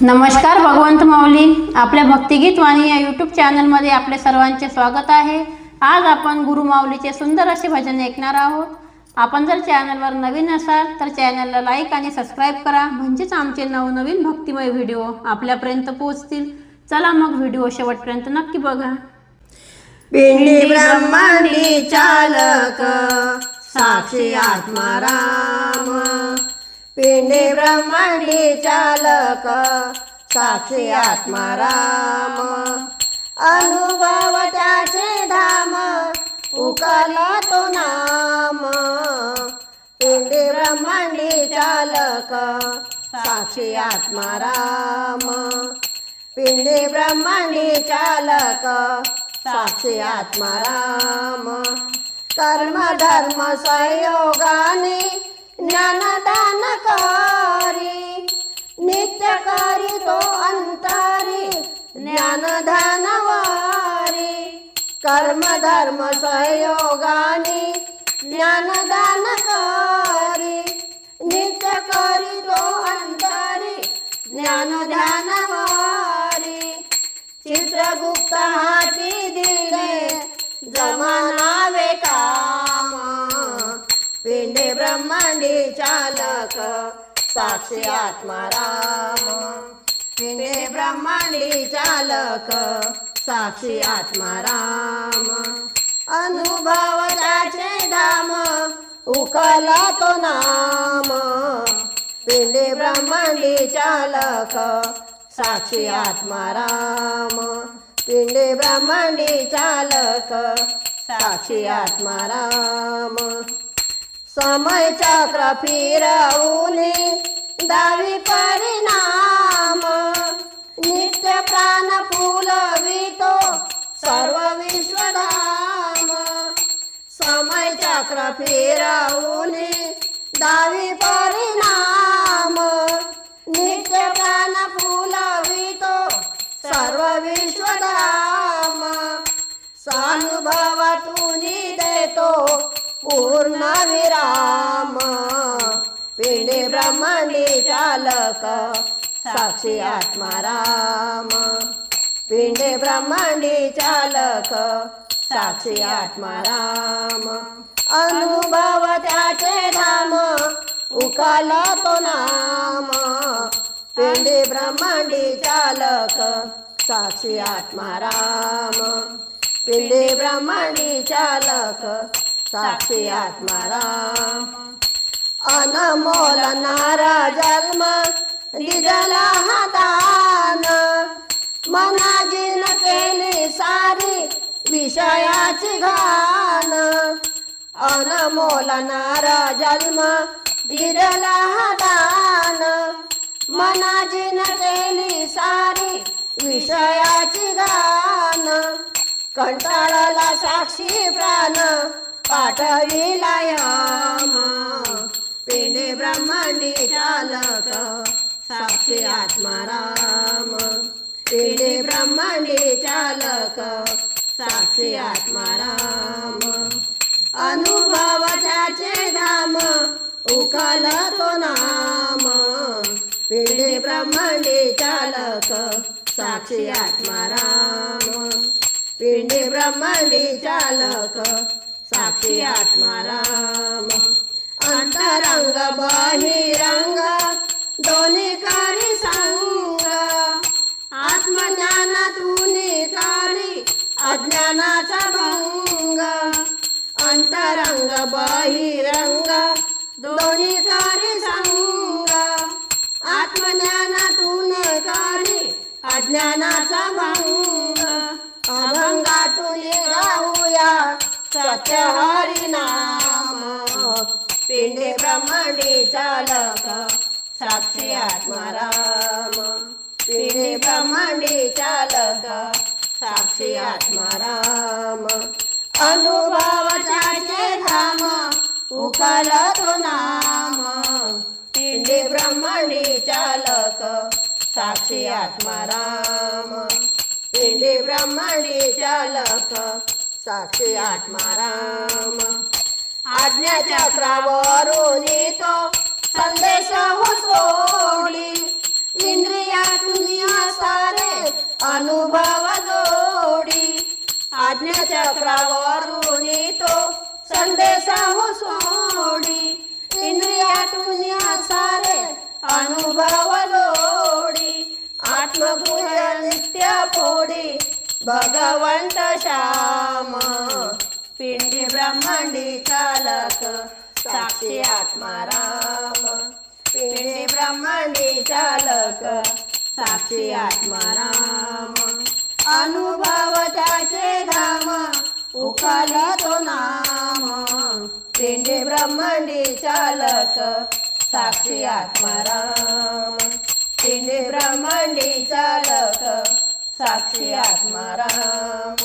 नमस्कार भगवंत माऊली, आपल्या भक्तिगीत वाणी या यूट्यूब चॅनलमध्ये आपले सर्वांचे स्वागत आहे। आज आपण गुरु माऊलीचे सुंदर असे भजन ऐकणार आहोत। आपण जर चॅनलवर नवीन असाल तर चॅनलला लाईक आणि सबस्क्राईब करा, म्हणजेच आमचे नवनवीन भक्तिमय व्हिडिओ आपल्यापर्यंत पोहोचतील। चला मग व्हिडिओ शेवटपर्यंत नक्की बघा। पिंडी ब्रह्मांडी चालक साक्षी आत्माराम, पिंडी ब्रह्मांडी चालक साक्षी आत्माराम, अनुभव त्याचे धाम उकला तो नाम, पिंडी ब्रह्मांडी चालक साक्षी आत्माराम, पिंडी ब्रह्मांडी चालक साक्षी आत्माराम, कर्म धर्म संयोगाने ज्ञानदान करी, नित्य करी तो अंतरी ज्ञानदान वारी, कर्म धर्म संयोगाने ज्ञानदान करी, नित्य करी तो अंतरी ज्ञानदान वारी, चित्रगुप्त हाती दिले जमानावे काम, पिंडी ब्रह्मांडी चालक साक्षी आत्माराम, पिंडी ब्रह्मांडी चालक साक्षी आत्माराम, अनुभव त्याचे धाम उकला तो नाम, पिंडी ब्रह्मांडी चालक साक्षी आत्माराम, पिंडी ब्रह्मांडी चालक साक्षी आत्माराम, समय चक्र फिरवूनी दावी परिणाम, नित्य प्राण फुलवितो सर्व विश्वधाम, समय चक्र फिरवूनी दावी परिणाम, नित्य प्राण फुलवितो सर्व विश्वधाम, सानुभवातून देतो पूर्ण विराम, पिंडी ब्रह्मांडी चालक साक्षी आत्माराम, पिंडी ब्रह्मांडी चालक साक्षी आत्माराम, अनुभव त्याचे धाम उकला तो नाम, पिंडी ब्रह्मांडी चालक साक्षी आत्माराम, पिंडी ब्रह्मांडी चालक साक्षी आत्माराम, अनमोल नारा जन्म दिदला हातान, मनाजीन केली सारी विषयाची घाण, अनमोल नारा जन्म दिदला हातान, मनाजीन केली सारी विषयाची घाण, कंटाळला साक्षी प्राण पाठविला याम, पिंडी ब्रह्मांडी चालक साक्षी आत्माराम, पिंडी ब्रह्मांडी चालक साक्षी आत्माराम, अनुभव त्याचे धाम उकल तो नाम, पिंडी ब्रह्मांडी चालक साक्षी आत्माराम, पिंडी ब्रह्मांडी चालक साक्षी आत्माराम, अंतरंग बहिरंग दोन्ही करी संग, आत्मज्ञानातून करी अज्ञानाचा भंग, अंतरंग बहिरंग दोन्ही करी संग, आत्मज्ञानातून करी अज्ञानाचा भंग, अभंगातून राहूया सत्य हरी नाम, पिंडी ब्रह्मांडी चालक साक्षी आत्माराम, पिंडी ब्रह्मांडी चालक साक्षी आत्माराम, अनुभव त्याचे धाम उकल तो नाम, पिंडी ब्रह्मांडी चालक साक्षी आत्माराम, पिंडी ब्रह्मांडी चालक साक्षी आत्माराम, आज्ञाचक्रावरून तो संदेश हो सोडी, इंद्रियातून अनुभव जोडी आज्ञाचक्रावरून तो संदेशा हो सोडी इंद्रियातून सारे अनुभव जोडी आत्मगुह्य नित्य फोडी भगवंत श्याम पिंडी ब्रह्मांडी चालक साक्षी आत्माराम पिंडी ब्रह्मांडी चालक साक्षी आत्माराम अनुभव त्याचे धाम उखाली तो नाम पिंडी ब्रह्मांडी चालक साक्षी आत्माराम पिंडी ब्रह्मांडी चालक साक्षी आत्माराम।